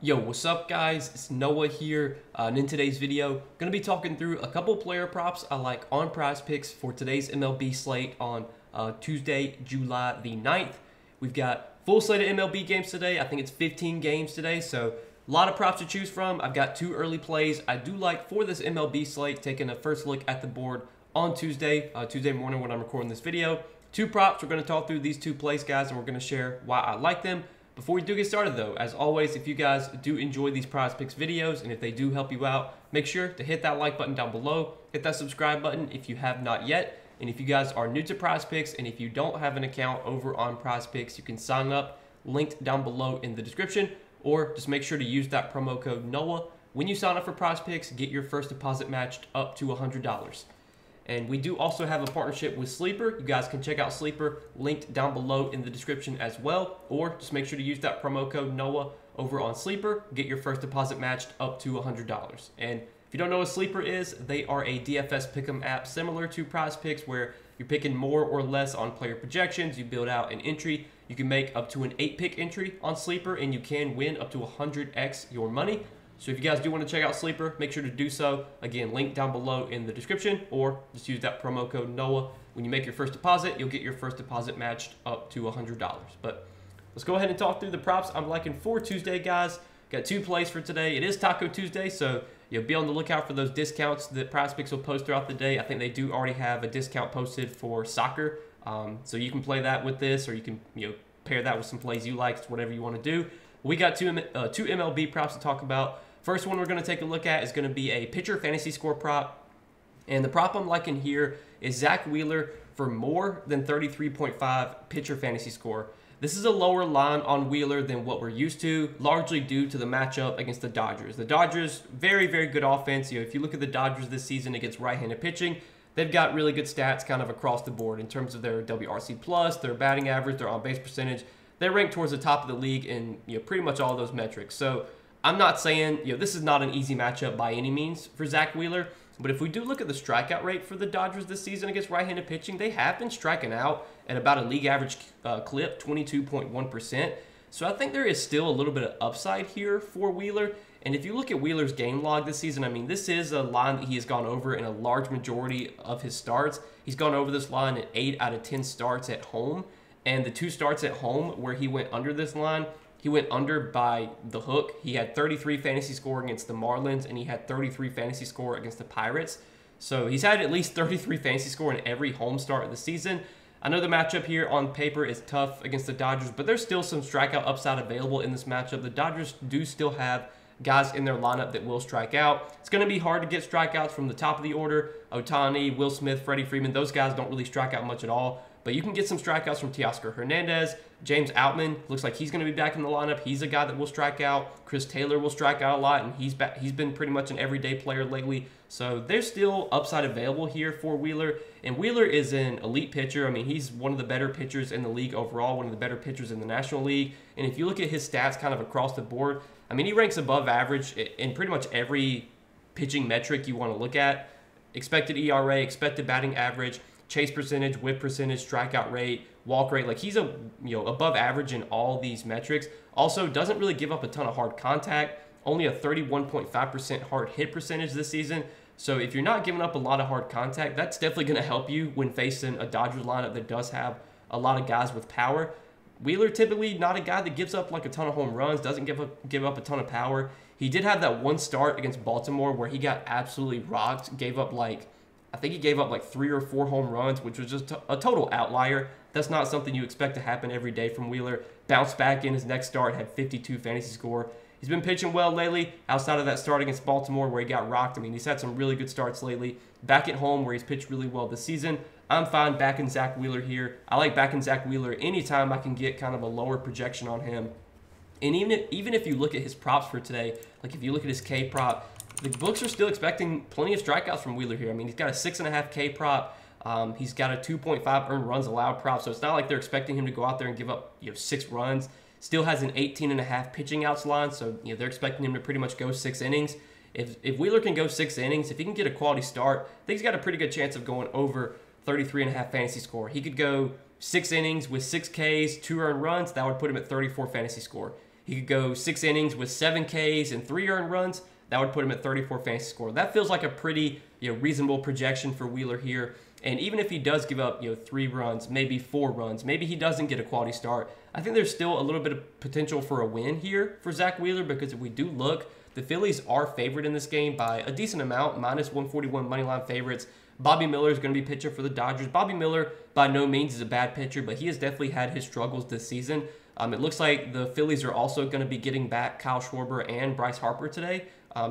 Yo, what's up guys? It's Noah here, and in today's video, going to be talking through a couple player props I like on Prizepicks for today's MLB slate on Tuesday, July the 9th. We've got full slate of MLB games today. I think it's 15 games today, so a lot of props to choose from. I've got two early plays. I do like for this MLB slate, taking a first look at the board on Tuesday morning when I'm recording this video. Two props. We're going to talk through these two plays, guys, and we're going to share why I like them. Before we do get started though, as always, if you guys do enjoy these Prizepicks videos and if they do help you out, make sure to hit that like button down below, hit that subscribe button if you have not yet. And if you guys are new to Prizepicks and if you don't have an account over on Prizepicks, you can sign up, linked down below in the description, or just make sure to use that promo code NOAH. When you sign up for Prizepicks, get your first deposit matched up to $100. And we do also have a partnership with Sleeper. You guys can check out Sleeper, linked down below in the description as well. Or just make sure to use that promo code NOAH over on Sleeper. Get your first deposit matched up to $100. And if you don't know what Sleeper is, they are a DFS pick'em app similar to Prizepicks where you're picking more or less on player projections. You build out an entry. You can make up to an 8-pick entry on Sleeper, and you can win up to 100x your money. So if you guys do want to check out Sleeper, make sure to do so. Again, link down below in the description, or just use that promo code NOAH. When you make your first deposit, you'll get your first deposit matched up to $100. But let's go ahead and talk through the props I'm liking for Tuesday, guys. Got two plays for today. It is Taco Tuesday, so you'll be on the lookout for those discounts that Prizepicks will post throughout the day. I think they do already have a discount posted for soccer, so you can play that with this, or you can pair that with some plays you like. It's whatever you want to do. We got two MLB props to talk about. First one we're going to take a look at is going to be a pitcher fantasy score prop. And the prop I'm liking here is Zach Wheeler for more than 33.5 pitcher fantasy score. This is a lower line on Wheeler than what we're used to, largely due to the matchup against the Dodgers. The Dodgers, very, very good offense. If you look at the Dodgers this season against right-handed pitching, they've got really good stats kind of across the board in terms of their WRC+, their batting average, their on-base percentage. They're ranked towards the top of the league in pretty much all of those metrics. So I'm not saying, this is not an easy matchup by any means for Zach Wheeler, but if we do look at the strikeout rate for the Dodgers this season against right-handed pitching, they have been striking out at about a league average clip, 22.1%. So I think there is still a little bit of upside here for Wheeler. And if you look at Wheeler's game log this season, I mean, this is a line that he has gone over in a large majority of his starts. He's gone over this line in 8 out of 10 starts at home. And the 2 starts at home where he went under this line, he went under by the hook. He had 33 fantasy score against the Marlins, and he had 33 fantasy score against the Pirates. So he's had at least 33 fantasy score in every home start of the season. I know the matchup here on paper is tough against the Dodgers, but there's still some strikeout upside available in this matchup. The Dodgers do still have guys in their lineup that will strike out. It's going to be hard to get strikeouts from the top of the order. Ohtani, Will Smith, Freddie Freeman, those guys don't really strike out much at all. But you can get some strikeouts from Teoscar Hernandez. James Outman looks like he's going to be back in the lineup. He's a guy that will strike out. Chris Taylor will strike out a lot, and he's been pretty much an everyday player lately. So there's still upside available here for Wheeler. And Wheeler is an elite pitcher. I mean, he's one of the better pitchers in the league overall, one of the better pitchers in the National League. And if you look at his stats kind of across the board, I mean, he ranks above average in pretty much every pitching metric you want to look at. Expected ERA, expected batting average, chase percentage, whip percentage, strikeout rate, walk rate. Like, he's above average in all these metrics. Also, doesn't really give up a ton of hard contact. Only a 31.5% hard hit percentage this season. So if you're not giving up a lot of hard contact, that's definitely going to help you when facing a Dodgers lineup that does have a lot of guys with power. Wheeler typically not a guy that gives up like a ton of home runs, doesn't give up a ton of power. He did have that one start against Baltimore where he got absolutely rocked, I think he gave up like 3 or 4 home runs, which was just a total outlier. That's not something you expect to happen every day from Wheeler. Bounced back in his next start, had 52 fantasy score. He's been pitching well lately, outside of that start against Baltimore where he got rocked. I mean, he's had some really good starts lately. Back at home where he's pitched really well this season. I'm fine backing Zach Wheeler here. I like backing Zach Wheeler anytime I can get kind of a lower projection on him. And even if you look at his props for today, like if you look at his K prop, the books are still expecting plenty of strikeouts from Wheeler here. I mean, he's got a 6.5 K prop. He's got a 2.5 earned runs allowed prop. So it's not like they're expecting him to go out there and give up 6 runs. Still has an 18.5 pitching outs line. So they're expecting him to pretty much go 6 innings. If Wheeler can go 6 innings, if he can get a quality start, I think he's got a pretty good chance of going over 33.5 fantasy score. He could go 6 innings with 6 Ks, 2 earned runs. That would put him at 34 fantasy score. He could go 6 innings with 7 Ks and 3 earned runs. That would put him at 34 fantasy score. That feels like a pretty reasonable projection for Wheeler here. And even if he does give up 3 runs, maybe 4 runs, maybe he doesn't get a quality start, I think there's still a little bit of potential for a win here for Zach Wheeler, because if we do look, the Phillies are favored in this game by a decent amount, minus 141 moneyline favorites. Bobby Miller is going to be pitcher for the Dodgers. Bobby Miller by no means is a bad pitcher, but he has definitely had his struggles this season. It looks like the Phillies are also going to be getting back Kyle Schwarber and Bryce Harper today.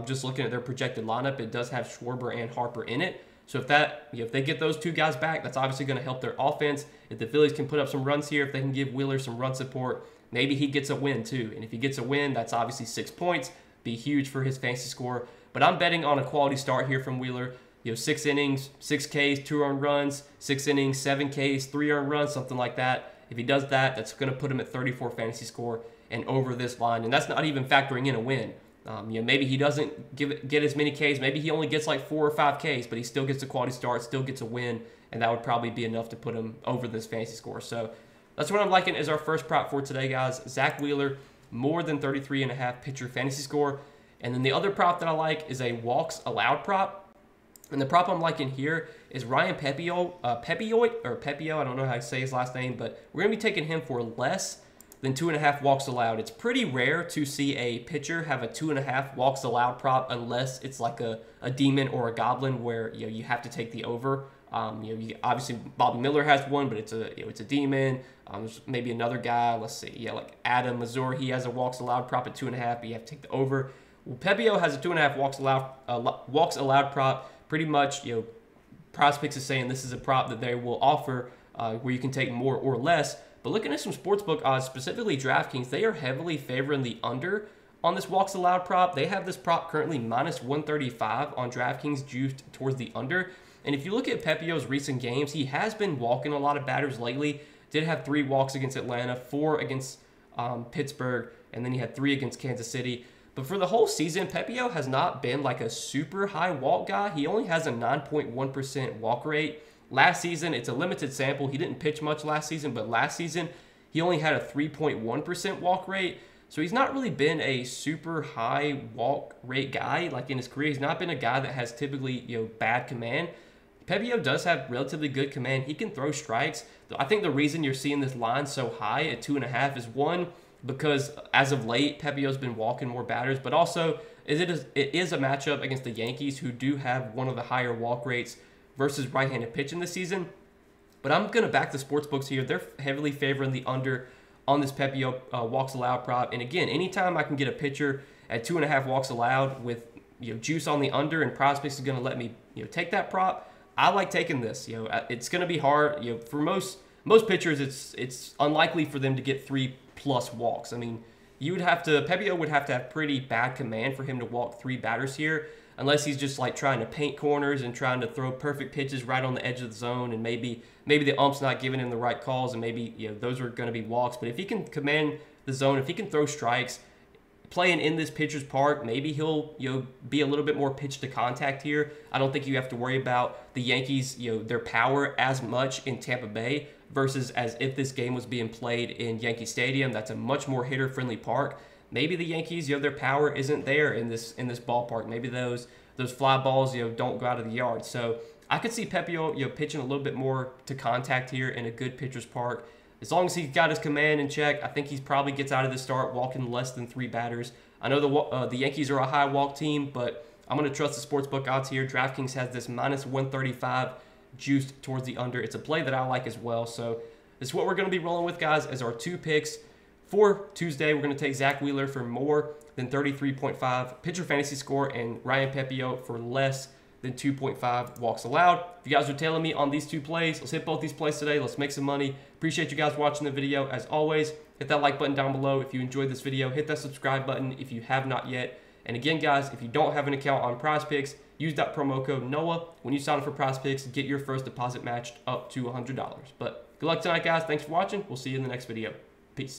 Just looking at their projected lineup, it does have Schwarber and Harper in it. So if they get those 2 guys back, that's obviously going to help their offense. If the Phillies can put up some runs here, if they can give Wheeler some run support, maybe he gets a win too. And if he gets a win, that's obviously 6 points, be huge for his fantasy score. But I'm betting on a quality start here from Wheeler. 6 innings, 6 Ks, 2 earned runs, 6 innings, 7 Ks, 3 earned runs, something like that. If he does that, that's going to put him at 34 fantasy score and over this line. And that's not even factoring in a win. Maybe he doesn't get as many Ks. Maybe he only gets like 4 or 5 Ks, but he still gets a quality start, still gets a win, and that would probably be enough to put him over this fantasy score. So that's what I'm liking as our first prop for today, guys. Zach Wheeler, more than 33.5 pitcher fantasy score. And then the other prop that I like is a walks allowed prop. And the prop I'm liking here is Ryan Pepio, I don't know how to say his last name, but we're going to be taking him for less than 2.5 walks allowed. It's pretty rare to see a pitcher have a 2.5 walks allowed prop unless it's like a demon or a goblin where you have to take the over. Obviously Bobby Miller has one, but it's a demon. There's maybe another guy. Let's see, like Adam Mazur, he has a walks allowed prop at 2.5, but you have to take the over. Well, Pepio has a 2.5 walks allowed prop. Pretty much, Prizepicks is saying this is a prop that they will offer where you can take more or less. But looking at some sportsbook odds, specifically DraftKings, they are heavily favoring the under on this walks allowed prop. They have this prop currently minus 135 on DraftKings, juiced towards the under. And if you look at Pepio's recent games, he has been walking a lot of batters lately. Did have 3 walks against Atlanta, 4 against Pittsburgh, and then he had 3 against Kansas City. But for the whole season, Pepio has not been like a super high walk guy. He only has a 9.1% walk rate. Last season, it's a limited sample. He didn't pitch much last season, but last season, he only had a 3.1% walk rate. So he's not really been a super high walk rate guy. Like in his career, he's not been a guy that has typically, bad command. Pepio does have relatively good command. He can throw strikes. I think the reason you're seeing this line so high at 2.5 is, one, because as of late, Pepio's been walking more batters, but also it is a matchup against the Yankees, who do have one of the higher walk rates versus right-handed pitching this season. But I'm going to back the sportsbooks here. They're heavily favoring the under on this Pepio walks allowed prop. And again, anytime I can get a pitcher at 2.5 walks allowed with juice on the under, and Prizepicks is going to let me take that prop, I like taking this. It's going to be hard. For most pitchers, it's unlikely for them to get 3+ walks. I mean, Pepio would have to have pretty bad command for him to walk 3 batters here, unless he's just like trying to paint corners and trying to throw perfect pitches right on the edge of the zone, and maybe the ump's not giving him the right calls, and maybe those are going to be walks. But if he can command the zone, if he can throw strikes, playing in this pitcher's park, maybe he'll be a little bit more pitch to contact here. I don't think you have to worry about the Yankees, their power as much in Tampa Bay versus as if this game was being played in Yankee Stadium. That's a much more hitter-friendly park. Maybe the Yankees, their power isn't there in this ballpark. Maybe those fly balls, don't go out of the yard. So I could see Pepio, pitching a little bit more to contact here in a good pitcher's park. As long as he's got his command in check, I think he probably gets out of the start walking less than 3 batters. I know the Yankees are a high walk team, but I'm going to trust the sportsbook odds here. DraftKings has this minus 135 juiced towards the under. It's a play that I like as well. So this is what we're going to be rolling with, guys, as our 2 picks. For Tuesday, we're going to take Zach Wheeler for more than 33.5 pitcher fantasy score and Ryan Pepio for less than 2.5 walks allowed. If you guys are tailing me on these 2 plays, let's hit both these plays today. Let's make some money. Appreciate you guys watching the video. As always, hit that like button down below if you enjoyed this video. Hit that subscribe button if you have not yet. And again, guys, if you don't have an account on Prizepicks, use that promo code NOAH when you sign up for Prizepicks. Get your first deposit matched up to $100. But good luck tonight, guys. Thanks for watching. We'll see you in the next video. Peace.